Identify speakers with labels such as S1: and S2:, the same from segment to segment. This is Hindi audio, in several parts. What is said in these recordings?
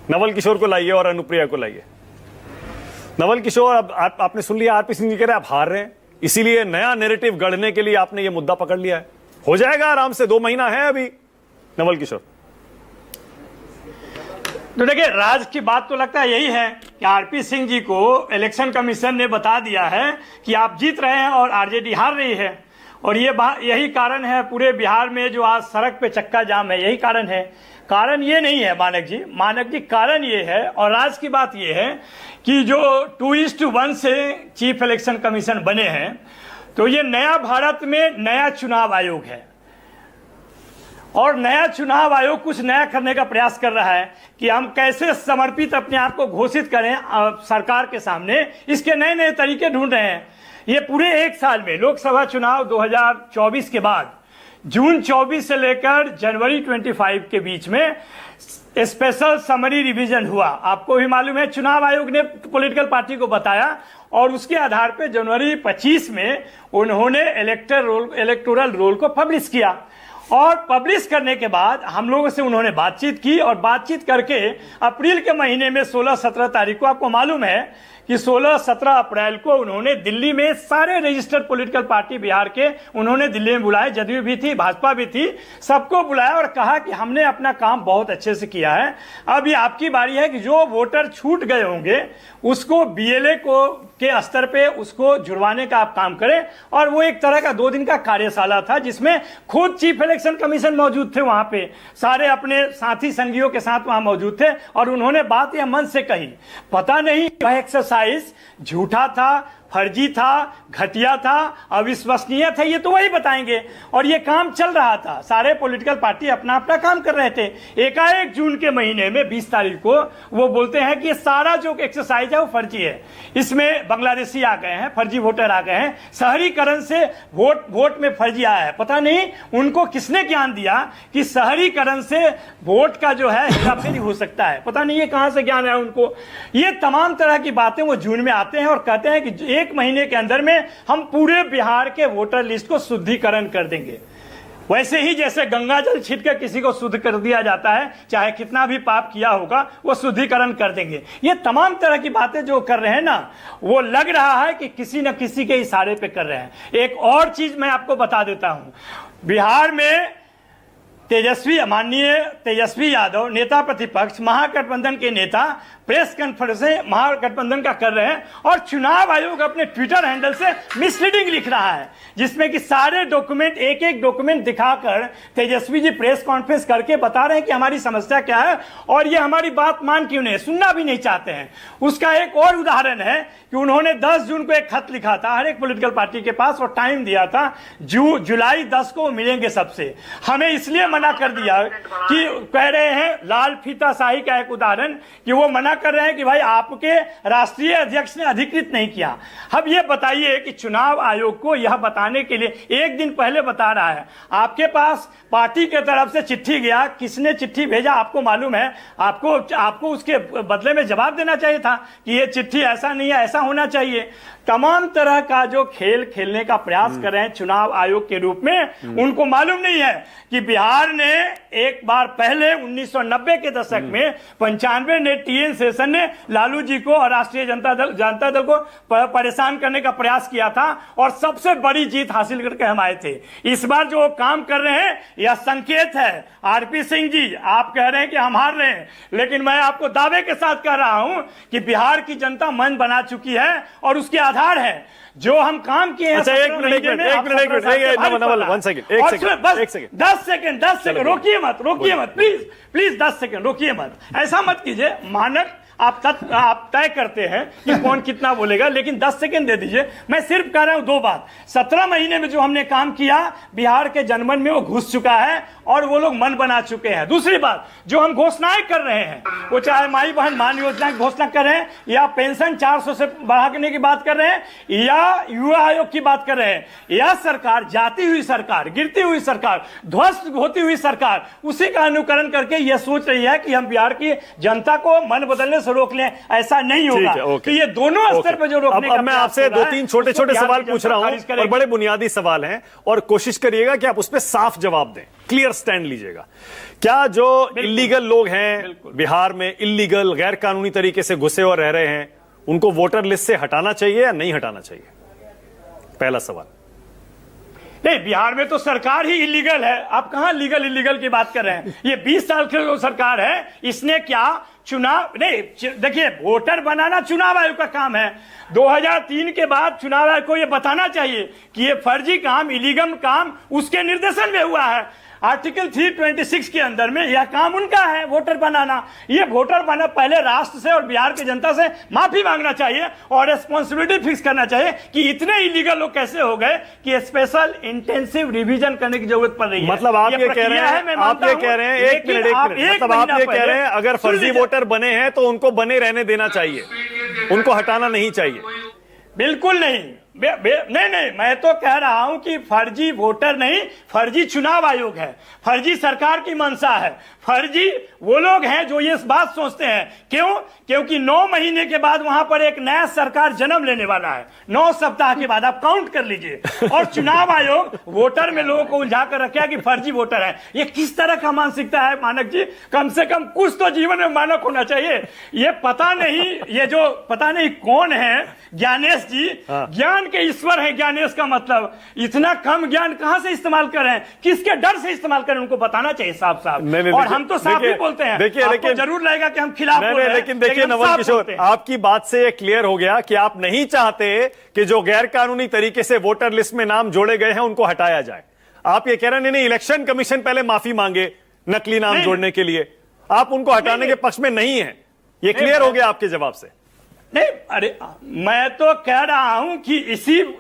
S1: नवल किशोर को लाइए और अनुप्रिया को लाइए। नवल किशोर, अब आपने सुन लिया आरपी सिंह जी कह रहे हैं आप हार रहे हैं, इसीलिए नया नैरेटिव गढ़ने के लिए आपने ये मुद्दा पकड़ लिया है। हो जाएगा आराम से, 2 महीना है अभी। नवल किशोर,
S2: तो देखिए, राज की बात तो लगता है यही है कि आरपी सिंह जी को इलेक्शन कमीशन ने बता दिया है कि आप जीत रहे हैं और आरजेडी हार रही है, और यही कारण है पूरे बिहार में जो आज सड़क पे चक्का जाम है, यही कारण है। कारण ये नहीं है मानक जी, कारण ये है, और राज की बात ये है कि जो 2:1 से चीफ इलेक्शन कमीशन बने हैं, तो ये नया भारत में नया चुनाव आयोग है, और नया चुनाव आयोग कुछ नया करने का प्रयास कर रहा है कि हम कैसे समर्पित अपने आप को घोषित करें सरकार के सामने, इसके नए नए तरीके ढूंढ रहे हैं। ये पूरे 1 साल में लोकसभा चुनाव 2024 के बाद जून 24 से लेकर जनवरी 25 के बीच में स्पेशल समरी रिवीजन हुआ। आपको भी मालूम है, चुनाव आयोग ने पॉलिटिकल पार्टी को बताया, और उसके आधार पर जनवरी 25 में उन्होंने इलेक्टोरल रोल को पब्लिश किया, और पब्लिश करने के बाद हम लोगों से उन्होंने बातचीत की, और बातचीत करके अप्रैल के महीने में 16-17 तारीख को, आपको मालूम है कि 16-17 अप्रैल को उन्होंने दिल्ली में सारे रजिस्टर्ड पॉलिटिकल पार्टी बिहार के उन्होंने दिल्ली में बुलाए, जदयू भी थी, भाजपा भी थी, सबको बुलाया और कहा कि हमने अपना काम बहुत अच्छे से किया है। अब ये आपकी बारी है कि जो वोटर छूट गए होंगे उसको बीएलए को के स्तर पे उसको जुड़वाने का आप काम करें। और वो एक तरह का 2 दिन का कार्यशाला था, जिसमें खुद चीफ इलेक्शन कमीशन मौजूद थे, वहां पे सारे अपने साथी संगियों के साथ वहां मौजूद थे, और उन्होंने बात यह मन से कही। पता नहीं वह एक्सरसाइज झूठा था, फर्जी था, घटिया था, अविश्वसनीय था, ये तो वही बताएंगे। और ये काम चल रहा था, सारे पॉलिटिकल पार्टी अपना अपना काम कर रहे थे। एकाएक जून के महीने में 20 तारीख को वो बोलते हैं कि सारा जो एक्सरसाइज है वो फर्जी है, इसमें बांग्लादेशी आ गए हैं, फर्जी वोटर आ गए हैं, शहरीकरण से वोट में फर्जी आया है। पता नहीं उनको किसने ज्ञान दिया कि शहरीकरण से वोट का जो है हेराफेरी हो सकता है, पता नहीं ये कहां से ज्ञान है उनको। ये तमाम तरह की बातें वो जून में आते हैं और कहते हैं कि 1 महीने के अंदर में हम पूरे बिहार के वोटर लिस्ट को शुद्धिकरण कर देंगे। वैसे ही जैसे गंगा जल छीट कर किसी को शुद्ध कर दिया जाता है, चाहे कितना भी पाप किया होगा वो शुद्धिकरण कर देंगे। ये तमाम तरह की बातें जो कर रहे हैं ना, वो लग रहा है कि किसी न किसी के इशारे पे कर रहे हैं। एक और चीज मैं आपको बता देता हूं, बिहार में माननीय तेजस्वी यादव नेता प्रतिपक्ष, महागठबंधन के नेता प्रेस कॉन्फ्रेंस महागठबंधन का कर रहे हैं, और चुनाव आयोग अपने ट्विटर हैंडल से मिसलीडिंग लिख रहा है, जिसमें कि सारे डॉक्यूमेंट एक एक डॉक्यूमेंट दिखाकर तेजस्वी जी प्रेस कॉन्फ्रेंस करके बता रहे हैं कि हमारी समस्या क्या है और ये हमारी बात मान क्यों नहीं, सुनना भी नहीं चाहते हैं। उसका एक और उदाहरण है कि उन्होंने 10 जून को एक खत लिखा था हर एक पॉलिटिकल पार्टी के पास, और टाइम दिया था जुलाई 10 को मिलेंगे सबसे। हमें इसलिए मना कर दिया कि कह रहे हैं लाल फीता शाही का एक उदाहरण, कि वो मना कर रहे हैं कि भाई आपके राष्ट्रीय अध्यक्ष ने अधिकृत नहीं किया। अब ये बताइए कि चुनाव आयोग को यह बताने के लिए 1 दिन पहले बता रहा है, आपके पास पार्टी के तरफ से चिट्ठी गया, किसने चिट्ठी भेजा आपको मालूम है, आपको उसके बदले में जवाब देना चाहिए था कि ये चिट्ठी ऐसा नहीं है, ऐसा होना चाहिए। तमाम तरह का जो खेल खेलने का प्रयास कर रहे हैं चुनाव आयोग के रूप में। उनको मालूम नहीं है कि बिहार ने एक बार पहले 1990 के दशक में 95 ने टीएन शेषन ने लालू जी को और राष्ट्रीय जनता दल को परेशान करने का प्रयास किया था, और सबसे बड़ी जीत हासिल करके हम आए थे। इस बार जो काम कर रहे हैं यह संकेत है। आरपी सिंह जी, आप कह रहे हैं कि हम हार रहे हैं, लेकिन मैं आपको दावे के साथ कह रहा हूं कि बिहार की जनता मन बना चुकी है, और उसके आधार है जो हम काम किए हैं।
S1: अच्छा, एक मिनट
S2: 10 सेकंड रोकिए मत, प्लीज 10 सेकंड रोकिए मत, ऐसा मत कीजिए। मानक आप तय करते हैं कि कौन कितना बोलेगा, लेकिन 10 सेकंड दे दीजिए। मैं सिर्फ कह रहा हूं 2 बात। 17 महीने में जो हमने काम किया बिहार के जनमन में वो घुस चुका है, और वो लोग मन बना चुके हैं। दूसरी बात, जो हम घोषणाएं कर रहे हैं, वो चाहे माई बहन मान योजना की घोषणा कर रहे हैं, या पेंशन 400 से बढ़ाने की बात कर रहे हैं, या युवा आयोग की बात कर रहे हैं, या सरकार जाती हुई सरकार, गिरती हुई सरकार, ध्वस्त होती हुई सरकार, उसी का अनुकरण करके यह सोच रही है कि हम बिहार की जनता को मन बदलने से रोक लें, ऐसा नहीं
S1: ठीक
S2: होगा।
S1: है, ओके।
S2: तो ये दोनों स्तर पर जो रोकने का
S1: अब मैं
S2: प्रयास
S1: आपसे
S2: हो रहा
S1: दो
S2: है,
S1: तीन छोटे छोटे
S2: उसको
S1: सवाल
S2: बिहार की
S1: पूछ रहा
S2: जनता
S1: हूं
S2: खारिज
S1: और
S2: करेगी।
S1: बड़े बुनियादी सवाल हैं, और कोशिश करिएगा कि आप उस पर साफ जवाब दें, क्लियर स्टैंड लीजिएगा। क्या जो इलीगल लोग हैं बिहार में, इलीगल गैर कानूनी तरीके से घुसे और रह रहे हैं, उनको वोटर लिस्ट से हटाना चाहिए या नहीं हटाना चाहिए? पहला सवाल।
S2: नहीं, बिहार में तो सरकार ही इलीगल है, आप कहां लीगल इलीगल की बात कर रहे हैं? ये 20 साल की जो सरकार है, इसने क्या चुनाव नहीं, देखिए वोटर बनाना चुनाव आयोग का काम है। 2003 के बाद चुनाव आयोग को ये बताना चाहिए कि ये फर्जी काम, इलीगल काम उसके निर्देशन में हुआ है। आर्टिकल 326 के अंदर में यह काम उनका है, वोटर बनाना। ये वोटर बना पहले राष्ट्र से और बिहार की जनता से माफी मांगना चाहिए और रिस्पॉन्सिबिलिटी फिक्स करना चाहिए कि इतने इलीगल लोग कैसे हो गए कि स्पेशल इंटेंसिव रिवीजन करने की जरूरत पड़ रही है।
S1: मतलब आप ये कह रहे हैं, आप ये कह रहे हैं, एक मिनट, मतलब आप ये कह रहे हैं अगर फर्जी वोटर बने हैं तो उनको बने रहने देना चाहिए, उनको हटाना नहीं चाहिए?
S2: बिल्कुल नहीं, नहीं, मैं तो कह रहा हूं कि फर्जी वोटर नहीं, फर्जी चुनाव आयोग है, फर्जी सरकार की मंशा है, फर्जी वो लोग हैं जो ये बात सोचते हैं। क्यों? क्योंकि 9 महीने के बाद वहां पर एक नया सरकार जन्म लेने वाला है, 9 सप्ताह के बाद, आप काउंट कर लीजिए। और चुनाव आयोग वोटर में लोगों को उलझा कर रखा कि फर्जी वोटर है। ये किस तरह का मानसिकता है मानक जी? कम से कम कुछ तो जीवन में मानक होना चाहिए। ये पता नहीं, ये जो पता नहीं कौन है ज्ञानेश जी, ज्ञान के ईश्वर है ज्ञानेश का मतलब। इतना कम ज्ञान कहां से इस्तेमाल करें, किसके डर से इस्तेमाल करें, उनको बताना चाहिए साफ साफ। और हम तो साफ ही बोलते हैं, आपको जरूर लगेगा कि हम खिलाफ बोल रहे हैं,
S1: लेकिन देखिए नवल किशोर, आपकी बात से ये क्लियर हो गया कि आप नहीं चाहते कि जो गैर कानूनी तरीके से वोटर लिस्ट में नाम जोड़े गए हैं उनको हटाया जाए। आप ये कह रहे हैं नहीं, इलेक्शन कमीशन पहले माफी मांगे नकली नाम जोड़ने के लिए, आप उनको हटाने के पक्ष में नहीं है। ये क्लियर हो गया आपके जवाब से?
S2: नहीं, अरे मैं तो कह रहा हूं कि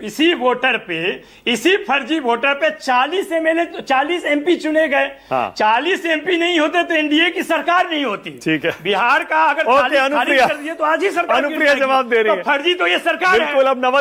S2: इसी वोटर पे, इसी फर्जी वोटर पे 40 एमएलए, 40 एमपी चुने गए। 40 एमपी नहीं होते तो एनडीए की सरकार नहीं होती।
S1: ठीक है,
S2: बिहार का अगर 40 खारिज कर दिए तो आज ही सरकार
S1: अनुप्रिया जवाब दे रही है।
S2: तो फर्जी तो ये सरकार है।
S1: बिल्कुल। अब नवल